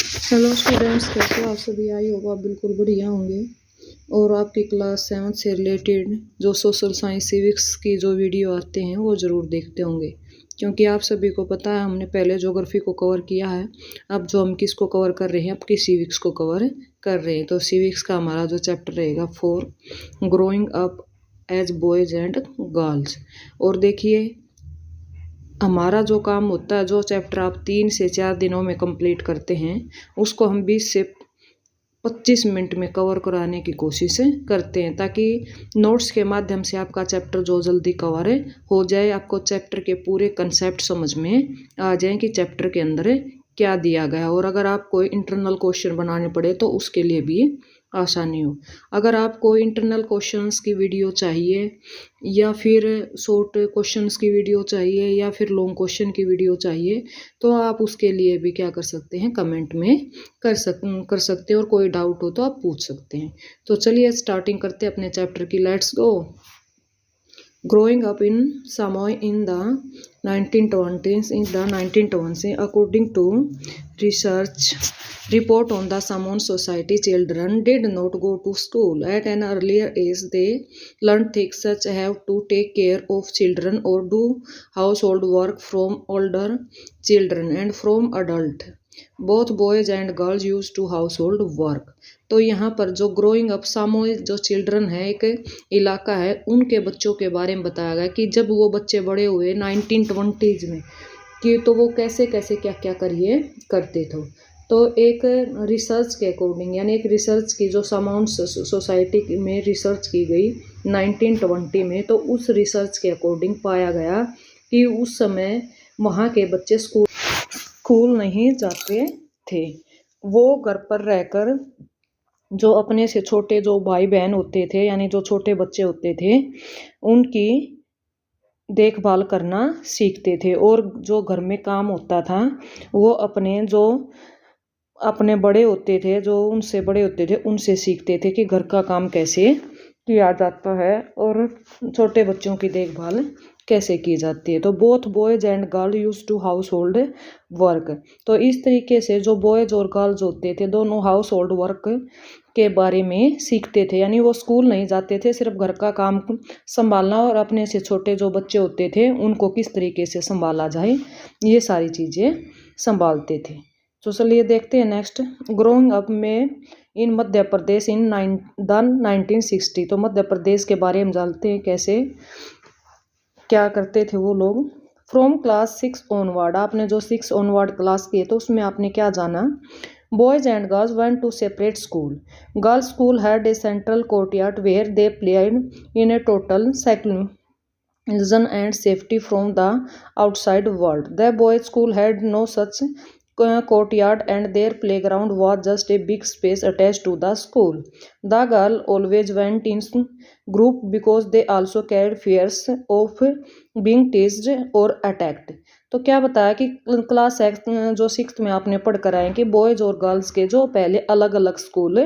Hello students, कैसे हो आप सभी। आई होगा आप बिल्कुल बढ़िया होंगे। और आपकी क्लास 7 से रिलेटेड जो सोशल साइंस सिविक्स की जो वीडियो आते हैं वो ज़रूर देखते होंगे, क्योंकि आप सभी को पता है हमने पहले ज्योग्राफी को कवर किया है। अब जो हम किसको कवर कर रहे हैं, अब की सिविक्स को कवर कर रहे हैं। तो सिविक्स का हमारा जो चैप्टर रहेगा 4, growing up as boys and girls. और देखिए, हमारा जो काम होता है, जो चैप्टर आप 3 से 4 दिनों में कंप्लीट करते हैं, उसको हम 20 से 25 मिनट में कवर कराने की कोशिश करते हैं, ताकि नोट्स के माध्यम से आपका चैप्टर जो जल्दी कवर हो जाए, आपको चैप्टर के पूरे कंसेप्ट समझ में आ जाए कि चैप्टर के अंदर क्या दिया गया। और अगर आपको इंटरनल क्वेश्चन बनाने पड़े तो उसके लिए भी आसानी हो। अगर आपको इंटरनल क्वेश्चंस की वीडियो चाहिए, या फिर शॉर्ट क्वेश्चंस की वीडियो चाहिए, या फिर लॉन्ग क्वेश्चन की वीडियो चाहिए, तो आप उसके लिए भी क्या कर सकते हैं, कमेंट में कर सकते हैं। और कोई डाउट हो तो आप पूछ सकते हैं। तो चलिए स्टार्टिंग करते हैं अपने चैप्टर की। Let's go. Growing up in Samoa in the 1920s, according to research report on the Samoan society, children did not go to school. At an earlier age, they learned things such as have to take care of children or do household work from older children and from adult. Both boys and girls used to household work. तो यहाँ पर जो growing up सामूहिक जो children है, एक इलाका है, उनके बच्चों के बारे में बताया गया कि जब वो बच्चे बड़े हुए 1920s में, कि तो वो कैसे कैसे क्या क्या करिए करते थे। तो एक रिसर्च के अकॉर्डिंग, यानी एक रिसर्च की जो सामाउन सोसाइटी में रिसर्च की गई 1920 में, तो उस रिसर्च के अकॉर्डिंग पाया गया कि उस समय वहाँ के बच्चे स्कूल नहीं जाते थे। वो घर पर रहकर जो अपने से छोटे जो भाई बहन होते थे, यानी जो छोटे बच्चे होते थे, उनकी देखभाल करना सीखते थे। और जो घर में काम होता था वो अपने बड़े होते थे, जो उनसे बड़े होते थे, उनसे सीखते थे कि घर का काम कैसे किया जाता है और छोटे बच्चों की देखभाल कैसे की जाती है। तो both boys and girl use to household work. तो इस तरीके से जो बॉयज और गर्ल्स होते थे, दोनों हाउस होल्ड वर्क के बारे में सीखते थे। यानी वो स्कूल नहीं जाते थे, सिर्फ घर का काम संभालना और अपने से छोटे जो बच्चे होते थे उनको किस तरीके से संभाला जाए, ये सारी चीज़ें संभालते थे। तो चलिए देखते हैं नेक्स्ट। ग्रोइंग अप में इन मध्य प्रदेश इन 1960। तो मध्य प्रदेश के बारे में जानते हैं कैसे क्या करते थे वो लोग। फ्रॉम क्लास 6 ऑनवर्ड, आपने जो 6 ऑनवर्ड क्लास किए तो उसमें आपने क्या जाना। Boys and girls went to separate school. Girls school had a central courtyard where they played in a total seclusion and safety from the outside world. The boys' school had no such courtyard and their playground was just a big space attached to the school. The girl always went in group because they also carried fears of being teased or attacked. तो क्या बताया कि class जो 6 में आपने पढ़ कर आए कि बॉयज़ और गर्ल्स के जो पहले अलग अलग स्कूल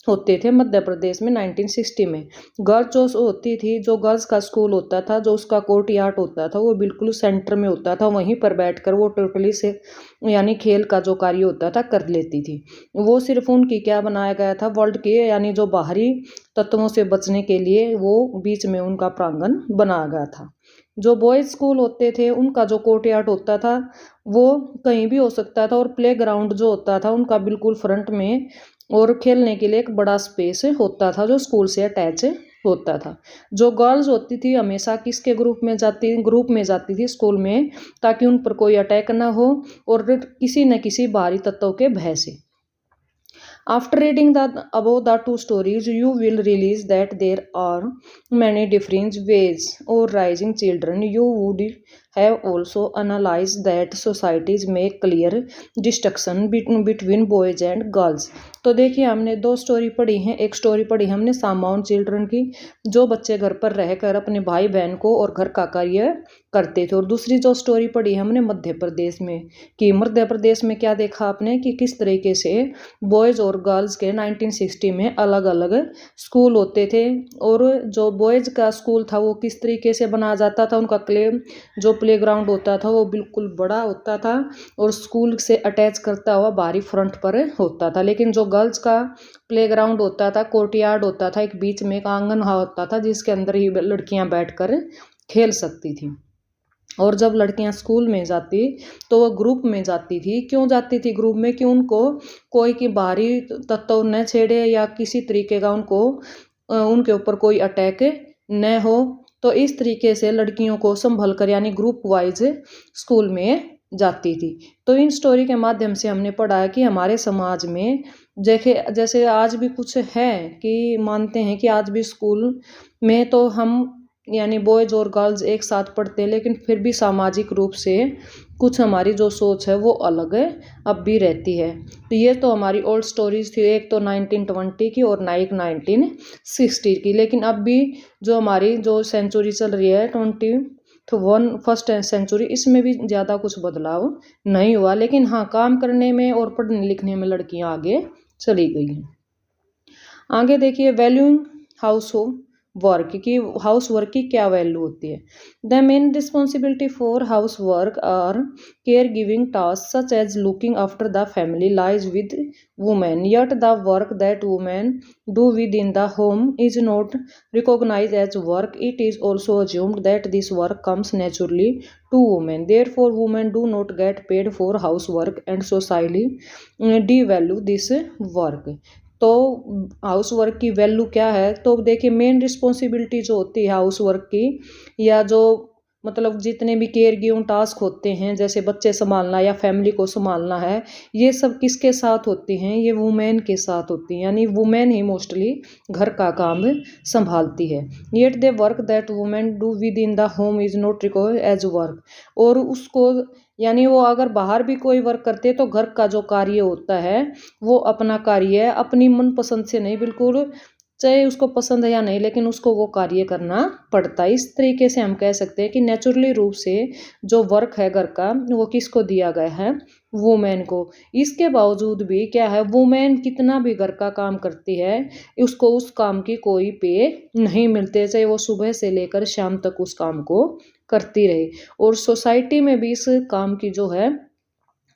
होते थे मध्य प्रदेश में 1960 में। गर्ल्स जो होती थी, जो गर्ल्स का स्कूल होता था, जो उसका कोर्ट यार्ड होता था, वो बिल्कुल सेंटर में होता था। वहीं पर बैठकर वो टोटली से यानी खेल का जो कार्य होता था कर लेती थी। वो सिर्फ उनकी क्या बनाया गया था, वर्ल्ड के यानी जो बाहरी तत्वों से बचने के लिए वो बीच में उनका प्रांगण बनाया गया था। जो बॉयज़ स्कूल होते थे उनका जो कोर्टयार्ड होता था वो कहीं भी हो सकता था, और प्ले ग्राउंड जो होता था उनका बिल्कुल फ्रंट में, और खेलने के लिए एक बड़ा स्पेस होता था जो स्कूल से अटैच होता था। जो गर्ल्स होती थी हमेशा किसके ग्रुप में जाती थी स्कूल में, ताकि उन पर कोई अटैक ना हो और किसी न किसी बाहरी तत्वों के भय से। After reading above the two stories, you will realize that there are many different ways of raising children. You would have also analyzed that societies make clear distinction between boys and girls. तो देखिए, हमने 2 story पढ़ी हैं। एक story पढ़ी हमने सामाउन children की, जो बच्चे घर पर रहकर अपने भाई बहन को और घर का कार्य करते थे, और दूसरी जो स्टोरी पढ़ी हमने मध्य प्रदेश में, कि मध्य प्रदेश में क्या देखा आपने कि किस तरीके से बॉयज़ और गर्ल्स के 1960 में अलग अलग स्कूल होते थे। और जो बॉयज़ का स्कूल था वो किस तरीके से बनाया जाता था, उनका जो प्लेग्राउंड होता था वो बिल्कुल बड़ा होता था और स्कूल से अटैच करता हुआ बाहरी फ्रंट पर होता था। लेकिन जो गर्ल्स का प्लेग्राउंड होता था, कोर्टयार्ड होता था, एक बीच में एक आंगन होता था जिसके अंदर ही लड़कियां बैठकर खेल सकती थी। और जब लड़कियां स्कूल में जाती तो वो ग्रुप में जाती थी। क्यों जाती थी ग्रुप में? कि उनको कोई की बाहरी तत्व न छेड़े या किसी तरीके का उनके ऊपर कोई अटैक न हो। तो इस तरीके से लड़कियों को संभल कर यानी ग्रुप वाइज स्कूल में जाती थी। तो इन स्टोरी के माध्यम से हमने पढ़ा है कि हमारे समाज में जैसे आज भी कुछ है कि मानते हैं कि आज भी स्कूल में तो हम यानी बॉयज और गर्ल्स एक साथ पढ़ते हैं, लेकिन फिर भी सामाजिक रूप से कुछ हमारी जो सोच है वो अलग है अब भी रहती है। तो ये तो हमारी ओल्ड स्टोरीज थी, एक तो 1920 की और एक 1960 की। लेकिन अब भी जो हमारी जो सेंचुरी चल रही है 21st सेंचुरी, इसमें भी ज़्यादा कुछ बदलाव नहीं हुआ। लेकिन हाँ, काम करने में और पढ़ने लिखने में लड़कियां आगे चली गई हैं। आगे देखिए, वैल्यूइंग हाउस वर्क की हाउस वर्क की क्या वैल्यू होती है। The main responsibility for house work are care giving task such as looking after the family lies with women, yet the work that women do within the home is not recognized as work. It is also assumed that this work comes naturally to women. Therefore, women do not get paid for housework and society devalue this work. तो house work की value क्या है? तो देखिए, main responsibility जो होती है house work की, या जो मतलब जितने भी केयर गिविंग टास्क होते हैं, जैसे बच्चे संभालना या फैमिली को संभालना है, ये सब किसके साथ होती हैं? ये वुमेन के साथ होती हैं। यानी वुमेन ही मोस्टली घर का काम संभालती है। Yet they work that women do within the home is not recognised as work. और उसको यानी वो अगर बाहर भी कोई वर्क करते हैं तो घर का जो कार्य होता है वो अपना कार्य है, अपनी मनपसंद से नहीं, बिल्कुल चाहे उसको पसंद है या नहीं, लेकिन उसको वो कार्य करना पड़ता है। इस तरीके से हम कह सकते हैं कि नेचुरली रूप से जो वर्क है घर का वो किसको दिया गया है? वुमेन को। इसके बावजूद भी क्या है, वुमेन कितना भी घर का काम करती है उसको उस काम की कोई पे नहीं मिलते, चाहे वो सुबह से लेकर शाम तक उस काम को करती रहे। और सोसाइटी में भी इस काम की जो है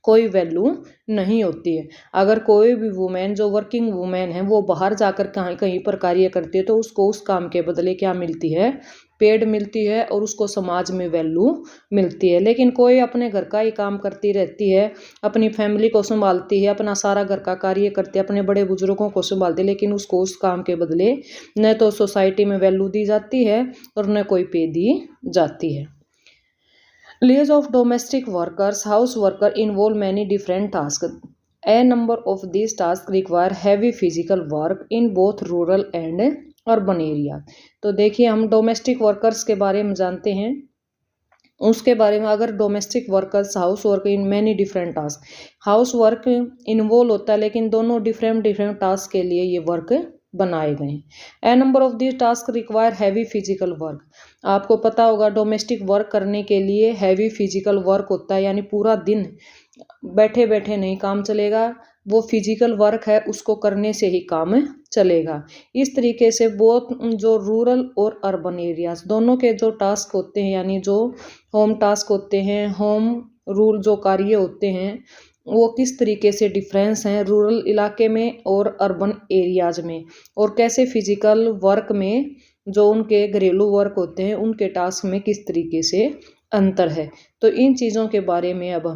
कोई वैल्यू नहीं होती है। अगर कोई भी वुमेन जो वर्किंग वुमेन है वो बाहर जाकर कहीं पर कार्य करती है तो उसको उस काम के बदले क्या मिलती है? पेड मिलती है और उसको समाज में वैल्यू मिलती है। लेकिन कोई अपने घर का ही काम करती रहती है, अपनी फैमिली को संभालती है, अपना सारा घर का कार्य करती है, अपने बड़े बुजुर्गों को संभालती है, लेकिन उसको उस काम के बदले न तो सोसाइटी में वैल्यू दी जाती है और न कोई पे दी जाती है। Lives of domestic workers, house worker involve many different tasks. A number of these tasks require heavy physical work in both rural and urban area. तो देखिए, हम डोमेस्टिक वर्कर्स के बारे में जानते हैं। उसके बारे में अगर domestic workers house work in many different task, house work involve होता है, लेकिन दोनों डिफरेंट टास्क के लिए ये वर्क बनाए गए हैं। A number of this task require heavy physical work. आपको पता होगा डोमेस्टिक वर्क करने के लिए हैवी फिजिकल वर्क होता है, यानी पूरा दिन बैठे बैठे नहीं काम चलेगा, वो फिजिकल वर्क है उसको करने से ही काम चलेगा। इस तरीके से बहुत जो रूरल और अर्बन एरियाज दोनों के जो टास्क होते हैं, यानी जो होम टास्क होते हैं, होम रूल जो कार्य होते हैं, वो किस तरीके से डिफरेंस हैं रूरल इलाके में और अर्बन एरियाज में, और कैसे फिजिकल वर्क में जो उनके घरेलू वर्क होते हैं उनके टास्क में किस तरीके से अंतर है। तो इन चीज़ों के बारे में अब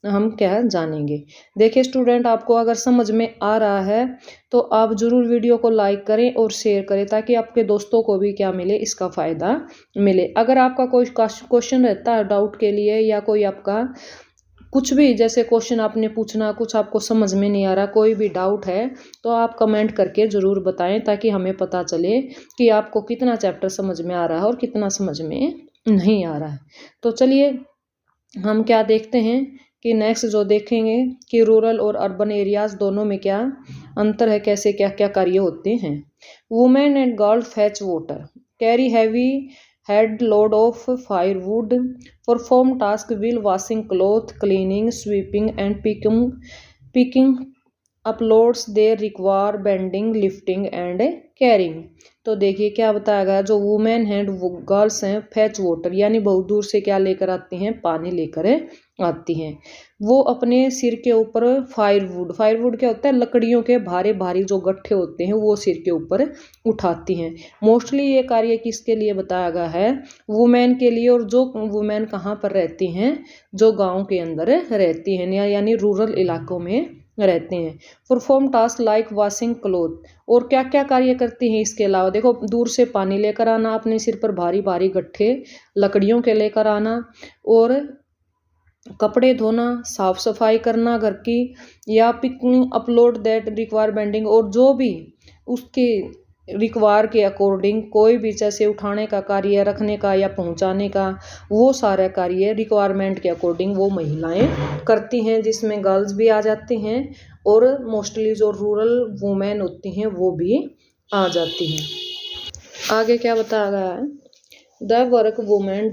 हम क्या जानेंगे। देखिए स्टूडेंट, आपको अगर समझ में आ रहा है तो आप ज़रूर वीडियो को लाइक करें और शेयर करें ताकि आपके दोस्तों को भी क्या मिले, इसका फ़ायदा मिले। अगर आपका कोई क्वेश्चन रहता है डाउट के लिए, या कोई आपका कुछ भी जैसे क्वेश्चन आपने पूछना, कुछ आपको समझ में नहीं आ रहा, कोई भी डाउट है, तो आप कमेंट करके ज़रूर बताएं ताकि हमें पता चले कि आपको कितना चैप्टर समझ में आ रहा है और कितना समझ में नहीं आ रहा है। तो चलिए हम क्या देखते हैं कि नेक्स्ट जो देखेंगे कि रूरल और अर्बन एरियाज दोनों में क्या अंतर है, कैसे क्या क्या कार्य होते हैं। Women and girl fetch water, carry heavy head load of firewood, perform task while washing clothes, cleaning, sweeping and picking up loads. They require bending, lifting and carrying. तो देखिए क्या बताया गया, जो वुमेन हैं वो गर्ल्स हैं फेच वाटर यानी बहुत दूर से क्या लेकर आती हैं, पानी लेकर आती हैं। वो अपने सिर के ऊपर फायरवुड, फायरवुड क्या होता है, लकड़ियों के भारे भारी जो गट्ठे होते हैं वो सिर के ऊपर उठाती हैं। मोस्टली ये कार्य किसके लिए बताया गया है, वुमेन के लिए। और जो वुमेन कहाँ पर रहती हैं, जो गाँव के अंदर रहती हैं यानी रूरल इलाकों में रहते हैं। Perform task like washing cloth. और क्या क्या कार्य करती हैं इसके अलावा, देखो दूर से पानी लेकर आना, अपने सिर पर भारी भारी गट्ठे लकड़ियों के लेकर आना, और कपड़े धोना, साफ सफाई करना घर की, या picking upload that require bending. और जो भी उसके रिक्वायर के अकॉर्डिंग कोई भी जैसे उठाने का कार्य, रखने का या पहुंचाने का, वो सारा कार्य रिक्वायरमेंट के अकॉर्डिंग वो महिलाएं करती हैं, जिसमें गर्ल्स भी आ जाती हैं और मोस्टली जो रूरल वुमेन होती हैं वो भी आ जाती हैं। आगे क्या बताया गया है, the work women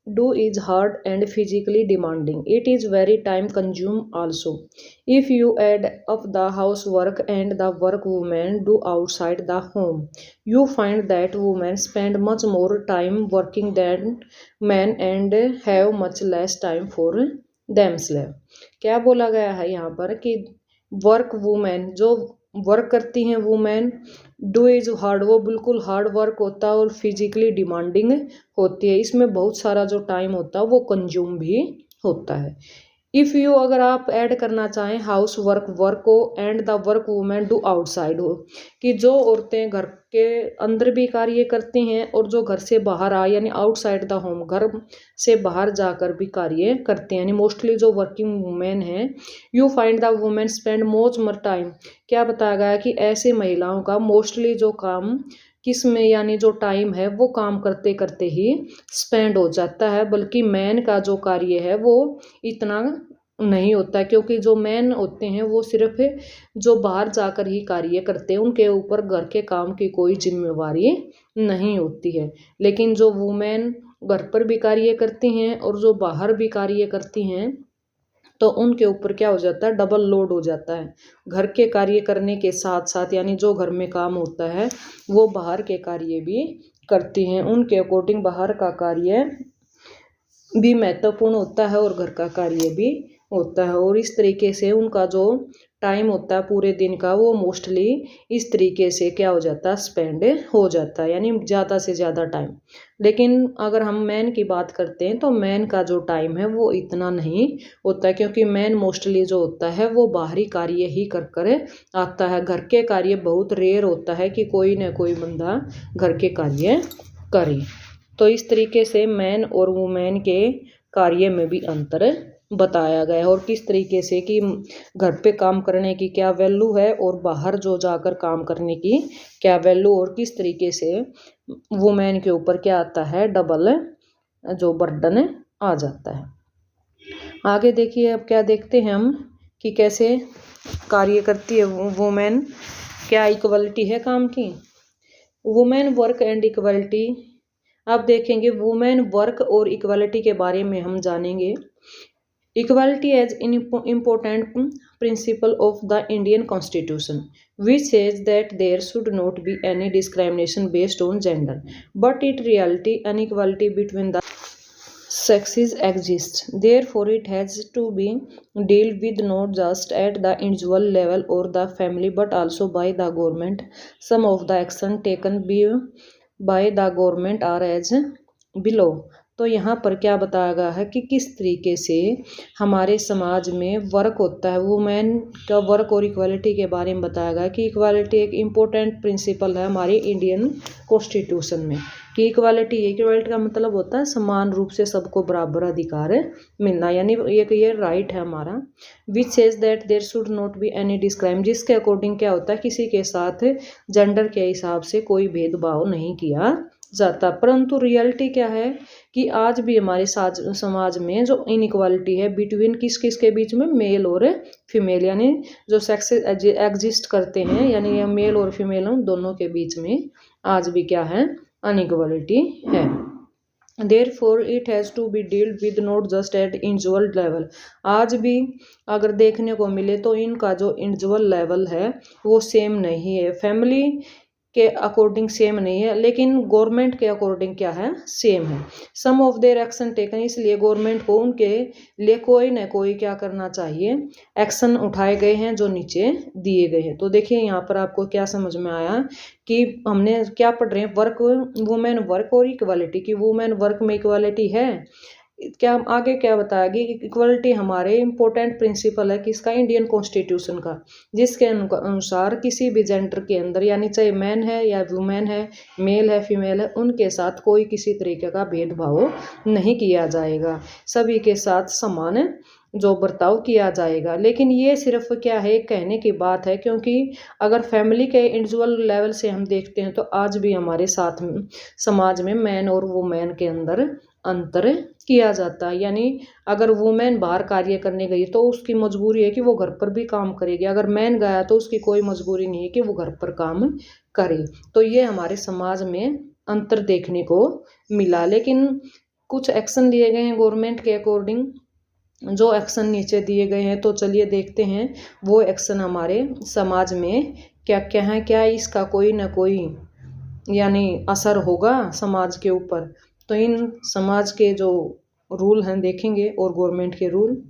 do is hard and physically demanding. It is very time consuming also. If you add up the housework and the work women do outside the home, you find that women spend much more time working than men and have much less time for themselves. क्या बोला गया है यहाँ पर कि work women, जो work करती हैं वुमेन, डू इज हार्ड, वो बिल्कुल हार्ड वर्क होता है और फिजिकली डिमांडिंग होती है। इसमें बहुत सारा जो टाइम होता है वो कंज्यूम भी होता है। इफ़ यू, अगर आप ऐड करना चाहें हाउस वर्क को and the work women do outside हो, कि जो औरतें घर के अंदर भी कार्य करती हैं और जो घर से बाहर आ यानी आउटसाइड द होम, घर से बाहर जाकर भी कार्य करते हैं, यानी मोस्टली जो वर्किंग वुमेन हैं, you find the women spend most more time. क्या बताया गया कि ऐसे महिलाओं का मोस्टली जो काम किस में, यानी जो टाइम है वो काम करते करते ही स्पेंड हो जाता है, बल्कि मैन का जो कार्य है वो इतना नहीं होता, क्योंकि जो मैन होते हैं वो सिर्फ जो बाहर जाकर ही कार्य करते हैं, उनके ऊपर घर के काम की कोई जिम्मेवारी नहीं होती है। लेकिन जो वुमेन घर पर भी कार्य करती हैं और जो बाहर भी कार्य करती हैं, तो उनके ऊपर क्या हो जाता है, डबल लोड हो जाता है। घर के कार्य करने के साथ साथ यानी जो घर में काम होता है वो बाहर के कार्य भी करती हैं। उनके अकॉर्डिंग बाहर का कार्य भी महत्वपूर्ण होता है और घर का कार्य भी होता है, और इस तरीके से उनका जो टाइम होता है पूरे दिन का वो मोस्टली इस तरीके से क्या हो जाता है, स्पेंड हो जाता है, यानी ज़्यादा से ज़्यादा टाइम। लेकिन अगर हम मैन की बात करते हैं तो मैन का जो टाइम है वो इतना नहीं होता है, क्योंकि मैन मोस्टली जो होता है वो बाहरी कार्य ही कर कर आता है। घर के कार्य बहुत रेयर होता है कि कोई ना कोई बंदा घर के कार्य करे। तो इस तरीके से मैन और वुमेन के कार्य में भी अंतर बताया गया है, और किस तरीके से कि घर पे काम करने की क्या वैल्यू है और बाहर जो जाकर काम करने की क्या वैल्यू, और किस तरीके से वुमेन के ऊपर क्या आता है, डबल जो बर्डन आ जाता है। आगे देखिए, अब क्या देखते हैं हम कि कैसे कार्य करती है वुमेन, क्या इक्वलिटी है काम की। वुमेन वर्क एंड इक्वलिटी, अब देखेंगे वुमेन वर्क और इक्वलिटी के बारे में हम जानेंगे। Equality as an important principle of the Indian Constitution, which says that there should not be any discrimination based on gender, but in reality inequality between the sexes exists. Therefore, it has to be dealt with not just at the individual level or the family, but also by the government. Some of the action taken by the government are as below. तो यहाँ पर क्या बताया गया है कि किस तरीके से हमारे समाज में वर्क होता है, वुमेन का वर्क और इक्वालिटी के बारे में बताया गया कि इक्वालिटी एक इम्पोर्टेंट प्रिंसिपल है हमारी इंडियन कॉन्स्टिट्यूशन में, कि इक्वालिटी का मतलब होता है समान रूप से सबको बराबर अधिकार मिलना, यानी एक ये राइट है हमारा। Which says that there should not be any discrime, जिसके अकॉर्डिंग क्या होता है किसी के साथ जेंडर के हिसाब से कोई भेदभाव नहीं किया जाता। परंतु रियलिटी क्या है कि आज भी हमारे समाज में जो इनइक्वालिटी है बिटवीन किस किस के बीच में, मेल और फीमेल, यानी जो सेक्स एग्जिस्ट करते हैं, यानी मेल और फीमेल दोनों के बीच में आज भी क्या है, अनइक्वालिटी है। Therefore, it has to be dealt with not just at individual level. आज भी अगर देखने को मिले तो इनका जो इंडिविजुअल लेवल है वो सेम नहीं है। फैमिली के अकॉर्डिंग सेम नहीं है, लेकिन गवर्नमेंट के अकॉर्डिंग क्या है, सेम है। सम ऑफ देयर एक्शन टेकन, इसलिए गवर्नमेंट को उनके लिए कोई न कोई क्या करना चाहिए, एक्शन उठाए गए हैं जो नीचे दिए गए हैं। तो देखिए यहाँ पर आपको क्या समझ में आया कि हमने क्या पढ़ रहे हैं, वर्क, वुमेन वर्क और इक्वालिटी, की वुमेन वर्क में इक्वालिटी है। क्या आगे क्या बताया कि इक्वलिटी हमारे इम्पोर्टेंट प्रिंसिपल है किसका, इंडियन कॉन्स्टिट्यूशन का, जिसके अनुसार किसी भी जेंडर के अंदर, यानी चाहे मैन है या वुमेन है, मेल है फीमेल है, उनके साथ कोई किसी तरीके का भेदभाव नहीं किया जाएगा, सभी के साथ समान जो बर्ताव किया जाएगा। लेकिन ये सिर्फ क्या है, कहने की बात है, क्योंकि अगर फैमिली के इंडिविजुअल लेवल से हम देखते हैं तो आज भी हमारे साथ में समाज में मैन और वुमेन के अंदर अंतर किया जाता है। यानी अगर वुमेन बाहर कार्य करने गई तो उसकी मजबूरी है कि वो घर पर भी काम करेगी, अगर मैन गया तो उसकी कोई मजबूरी नहीं है कि वो घर पर काम करे। तो ये हमारे समाज में अंतर देखने को मिला। लेकिन कुछ एक्शन लिए गए हैं गवर्नमेंट के अकॉर्डिंग, जो एक्शन नीचे दिए गए हैं, तो चलिए देखते हैं वो एक्शन हमारे समाज में क्या क्या है, क्या इसका कोई ना कोई यानी असर होगा समाज के ऊपर। तो इन समाज के जो रूल हैं देखेंगे और गवर्नमेंट के rule.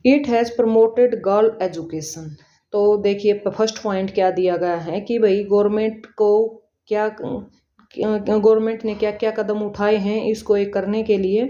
It has promoted girl education. तो देखिए फर्स्ट पॉइंट क्या दिया गया है कि भाई गवर्नमेंट को क्या, गवर्नमेंट ने क्या क्या कदम उठाए हैं इसको एक करने के लिए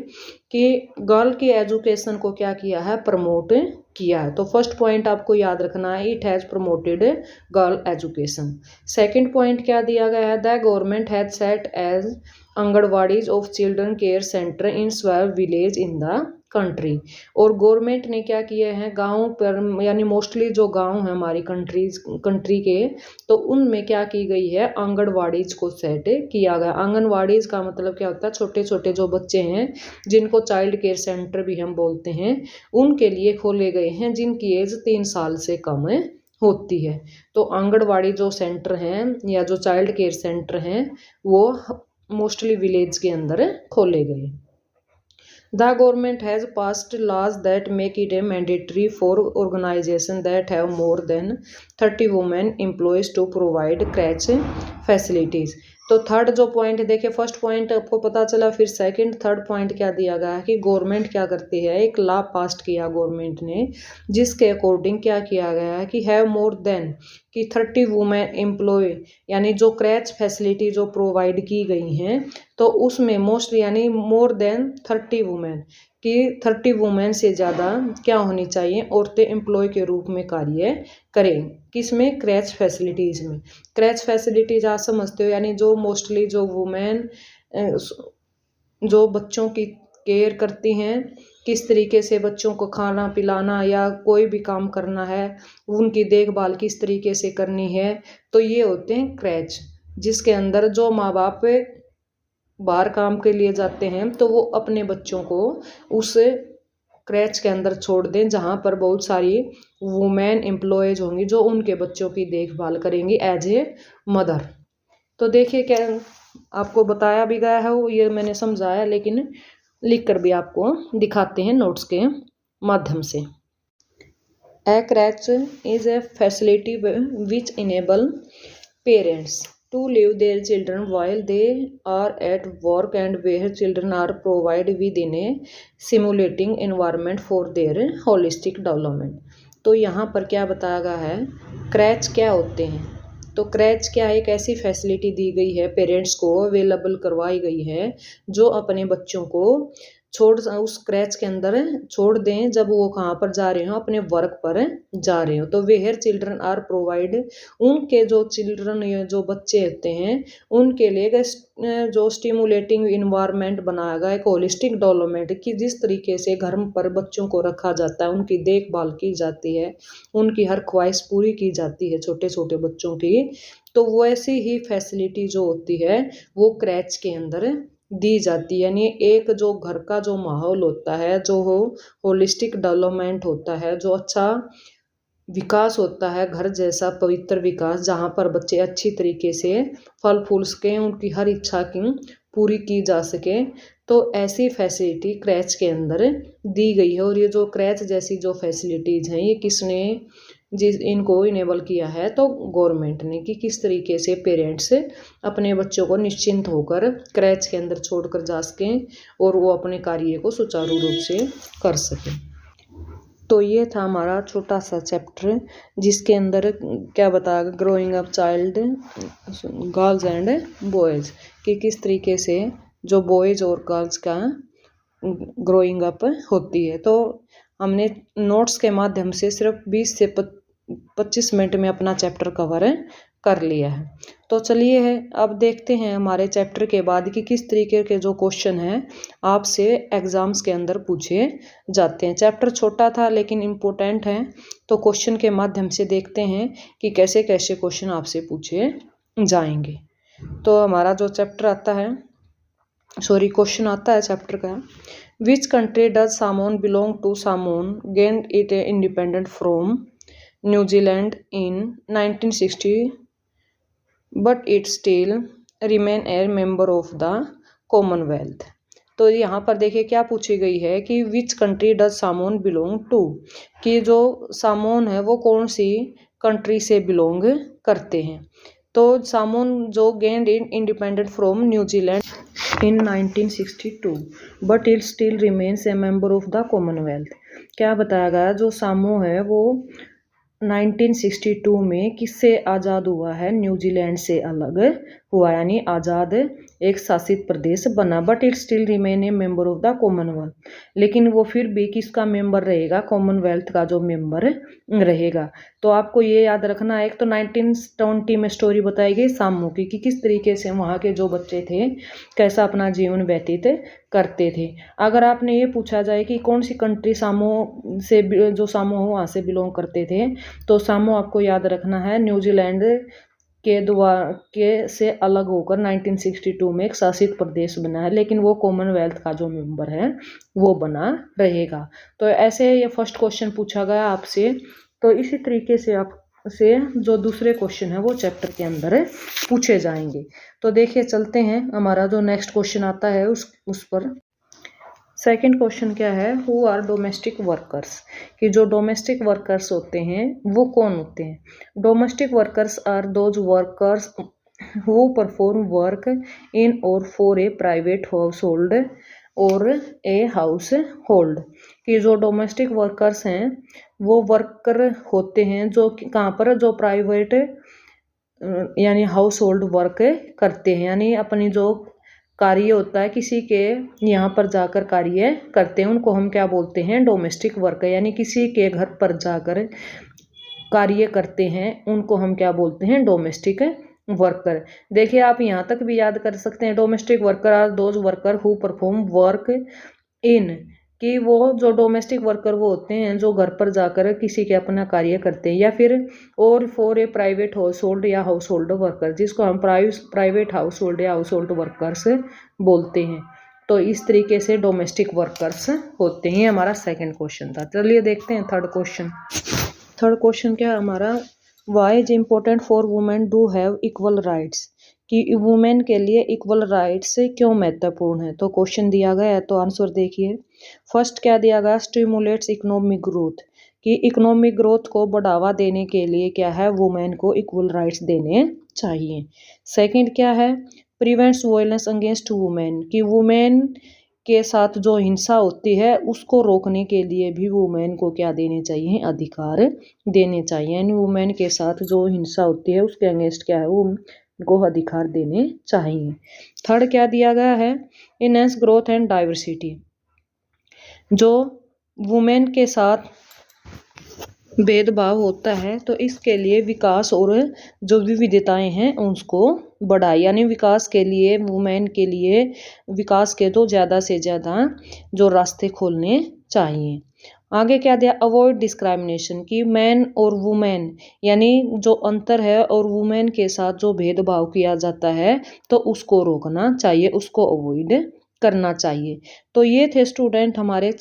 कि गर्ल की एजुकेशन को क्या किया है, प्रमोट किया है। तो फर्स्ट पॉइंट आपको याद रखना है, it has promoted girl education. Second point क्या दिया गया है, the government has set as anganwadis of children care centre in 12 village in the country. और गवर्नमेंट ने क्या किए हैं, गाँव पर यानी मोस्टली जो गांव है हमारी कंट्री के, तो उनमें क्या की गई है, आंगनवाड़ीज को सेट किया गया। आंगनवाड़ीज का मतलब क्या होता है, छोटे छोटे जो बच्चे हैं जिनको चाइल्ड केयर सेंटर भी हम बोलते हैं, उनके लिए खोले गए हैं जिनकी एज 3 साल से कम होती है। तो आंगनवाड़ी जो सेंटर हैं या जो चाइल्ड केयर सेंटर हैं वो मोस्टली विलेज के अंदर खोले गए। The government has passed laws that make it a mandatory for organizations that have more than 30 women employees to provide crèche facilities। तो थर्ड जो पॉइंट देखे, फर्स्ट पॉइंट आपको पता चला, फिर सेकंड थर्ड पॉइंट क्या दिया गया है कि गवर्नमेंट क्या करती है, एक लॉ पास किया गवर्नमेंट ने जिसके अकॉर्डिंग क्या किया गया है कि हैव मोर देन कि 30 वुमेन एम्प्लॉय, यानी जो क्रैच फैसिलिटी जो प्रोवाइड की गई हैं तो उसमें मोस्ट यानी मोर देन 30 वुमेन कि 30 वुमेन से ज़्यादा क्या होनी चाहिए, औरतें एम्प्लॉय के रूप में कार्य करें। किसमें, क्रैच फैसिलिटीज़ में। क्रैच फैसिलिटीज आप समझते हो, यानी जो मोस्टली जो वुमेन जो बच्चों की केयर करती हैं, किस तरीके से बच्चों को खाना पिलाना या कोई भी काम करना है, उनकी देखभाल किस तरीके से करनी है, तो ये होते हैं क्रैच। जिसके अंदर जो माँ बाप बाहर काम के लिए जाते हैं तो वो अपने बच्चों को उस क्रैच के अंदर छोड़ दें जहाँ पर बहुत सारी वुमेन एम्प्लॉयज होंगी जो उनके बच्चों की देखभाल करेंगी एज ए मदर। तो देखिए क्या आपको बताया भी गया है, वो ये मैंने समझाया, लेकिन लिख कर भी आपको दिखाते हैं नोट्स के माध्यम से। A creche is a facility which enable parents to leave their children while they are at work and where children are provided within a stimulating environment for their holistic development। तो यहाँ पर क्या बताया गया है, क्रैच क्या होते हैं। तो क्रैच क्या है, एक ऐसी फैसिलिटी दी गई है, पेरेंट्स को अवेलेबल करवाई गई है जो अपने बच्चों को छोड़ उस क्रैच के अंदर छोड़ दें जब वो कहाँ पर जा रहे हो, अपने वर्क पर जा रहे हो। तो वेयर चिल्ड्रन आर प्रोवाइड, उनके जो चिल्ड्रन जो बच्चे होते हैं उनके लिए जो स्टिमुलेटिंग इन्वायरमेंट बनाया गया, एक होलिस्टिक डेवलपमेंट की जिस तरीके से घर पर बच्चों को रखा जाता है, उनकी देखभाल की जाती है, उनकी हर ख्वाहिश पूरी की जाती है छोटे छोटे बच्चों की, तो वैसी ही फैसिलिटी जो होती है वो क्रैच के अंदर दी जाती है। यानी एक जो घर का जो माहौल होता है, जो होलिस्टिक डेवलपमेंट होता है, जो अच्छा विकास होता है, घर जैसा पवित्र विकास जहाँ पर बच्चे अच्छी तरीके से फल फूल सकें, उनकी हर इच्छा की पूरी की जा सके, तो ऐसी फैसिलिटी क्रैच के अंदर दी गई है। और ये जो क्रैच जैसी जो फैसिलिटीज़ हैं ये किसने जिस इनको इनेबल किया है तो गवर्नमेंट ने, कि किस तरीके से पेरेंट्स अपने बच्चों को निश्चिंत होकर क्रैच के अंदर छोड़कर जा सकें और वो अपने कार्य को सुचारू रूप से कर सकें। तो ये था हमारा छोटा सा चैप्टर, जिसके अंदर क्या बताया, growing up child girls and boys, कि किस तरीके से जो बॉयज़ और गर्ल्स का ग्रोइंग अप होती है। तो हमने नोट्स के माध्यम से सिर्फ 20 से 25 मिनट में अपना चैप्टर कवर कर लिया है। तो चलिए अब देखते हैं हमारे चैप्टर के बाद कि किस तरीके के जो क्वेश्चन हैं आपसे एग्जाम्स के अंदर पूछे जाते हैं। चैप्टर छोटा था लेकिन इम्पोर्टेंट है, तो क्वेश्चन के माध्यम से देखते हैं कि कैसे कैसे क्वेश्चन आपसे पूछे जाएंगे। तो हमारा जो चैप्टर आता है, क्वेश्चन आता है चैप्टर का, which country does Samoa belong to? Samoa gained it independent from New Zealand in 1960 but it still remain a member of the Commonwealth. तो यहाँ पर देखिए क्या पूछी गई है कि which country does Samoa belong to, कि जो सामोन है वो कौन सी कंट्री से बिलोंग करते हैं। तो सामोन जो gained independent from New Zealand in 1962 but it still remains A member of the Commonwealth. क्या बताया गया, जो सामो है वो 1962 में किससे आज़ाद हुआ है? न्यूजीलैंड से अलग हुआ, यानी आज़ाद एक शासित प्रदेश बना। But it still remain a member of the Commonwealth, लेकिन वो फिर भी किसका मेंबर रहेगा? कॉमनवेल्थ का जो मेंबर रहेगा। तो आपको ये याद रखना है, एक तो 1920 में स्टोरी बताई गई सामो की, कि किस तरीके से वहाँ के जो बच्चे थे कैसा अपना जीवन व्यतीत करते थे। अगर आपने ये पूछा जाए कि कौन सी कंट्री सामो से, जो सामो हो वहाँ से बिलोंग करते थे, तो सामो आपको याद रखना है न्यूजीलैंड के से अलग होकर 1962 में एक शासित प्रदेश बना है, लेकिन वो कॉमनवेल्थ का जो मेंबर है वो बना रहेगा। तो ऐसे ये फर्स्ट क्वेश्चन पूछा गया आपसे। तो इसी तरीके से आपसे जो दूसरे क्वेश्चन है वो चैप्टर के अंदर पूछे जाएंगे। तो देखिए चलते हैं, हमारा जो नेक्स्ट क्वेश्चन आता है उस पर। सेकंड क्वेश्चन क्या है, हु आर डोमेस्टिक वर्कर्स, कि जो डोमेस्टिक वर्कर्स होते हैं वो कौन होते हैं? Domestic workers are those workers who perform work in or for a private household or a house hold, कि जो डोमेस्टिक वर्कर्स हैं वो वर्कर होते हैं जो कहाँ पर, जो प्राइवेट यानी हाउस होल्ड वर्क करते हैं, यानी अपनी जो कार्य होता है किसी के यहाँ पर जाकर कार्य करते हैं, उनको हम क्या बोलते हैं? Domestic worker. यानी किसी के घर पर जाकर कार्य करते हैं उनको हम क्या बोलते हैं? Domestic worker. देखिए आप यहाँ तक भी याद कर सकते हैं, domestic worker are those worker who perform work in, कि वो जो डोमेस्टिक वर्कर वो होते हैं जो घर पर जाकर किसी के अपना कार्य करते हैं, या फिर और for a private house hold या हाउस होल्ड वर्कर, जिसको हम प्राइवेट हाउस होल्ड या हाउस होल्ड वर्कर्स बोलते हैं। तो इस तरीके से डोमेस्टिक वर्कर्स होते हैं। हमारा सेकंड क्वेश्चन था। चलिए देखते हैं थर्ड क्वेश्चन। थर्ड क्वेश्चन क्या है हमारा, why is important for women do have equal rights, कि वुमेन के लिए इक्वल राइट्स क्यों महत्वपूर्ण है। तो क्वेश्चन दिया गया है, तो आंसर देखिए। फर्स्ट क्या दिया गया, स्टिमुलेट्स इकोनॉमिक ग्रोथ, कि इकोनॉमिक ग्रोथ को बढ़ावा देने के लिए क्या है, वुमेन को इक्वल राइट्स देने चाहिए। सेकंड क्या है, प्रिवेंट्स वायलेंस अगेंस्ट वुमेन, कि वुमेन के साथ जो हिंसा होती है उसको रोकने के लिए भी वुमेन को क्या देने चाहिए? अधिकार देने चाहिए। यानी वुमेन के साथ जो हिंसा होती है उसके अगेंस्ट क्या है, वो को अधिकार देने चाहिए। थर्ड क्या दिया गया है, इनहेंस ग्रोथ एंड डाइवर्सिटी, जो वुमेन के साथ भेदभाव होता है तो इसके लिए विकास और जो विविधताएं हैं उसको बढ़ाए, यानी विकास के लिए वुमेन के लिए विकास के तो ज़्यादा से ज़्यादा जो रास्ते खोलने चाहिए। आगे क्या दिया, अवॉइड डिस्क्रिमिनेशन, की मैन और वुमेन यानी जो अंतर है और वुमेन के साथ जो भेदभाव किया जाता है तो उसको रोकना चाहिए, उसको अवॉइड करना चाहिए। तो ये थे स्टूडेंट हमारे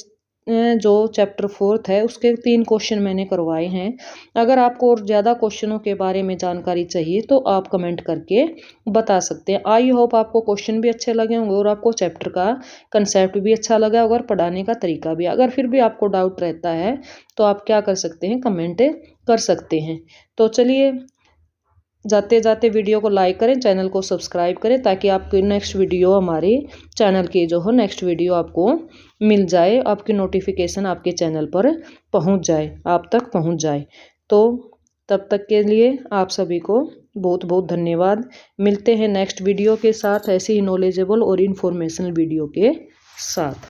जो चैप्टर 4 है उसके 3 क्वेश्चन मैंने करवाए हैं। अगर आपको और ज़्यादा क्वेश्चनों के बारे में जानकारी चाहिए तो आप कमेंट करके बता सकते हैं। आई होप आपको क्वेश्चन भी अच्छे लगे होंगे और आपको चैप्टर का कंसेप्ट भी अच्छा लगा होगा और पढ़ाने का तरीका भी। अगर फिर भी आपको डाउट रहता है तो आप क्या कर सकते हैं, कमेंट कर सकते हैं। तो चलिए, जाते जाते वीडियो को लाइक करें, चैनल को सब्सक्राइब करें ताकि आपकी नेक्स्ट वीडियो हमारे चैनल की जो हो नेक्स्ट वीडियो आपको मिल जाए, आपकी नोटिफिकेशन आपके चैनल पर पहुंच जाए, आप तक पहुंच जाए। तो तब तक के लिए आप सभी को बहुत बहुत धन्यवाद। मिलते हैं नेक्स्ट वीडियो के साथ ऐसी ही नॉलेजेबल और इन्फॉर्मेशनल वीडियो के साथ।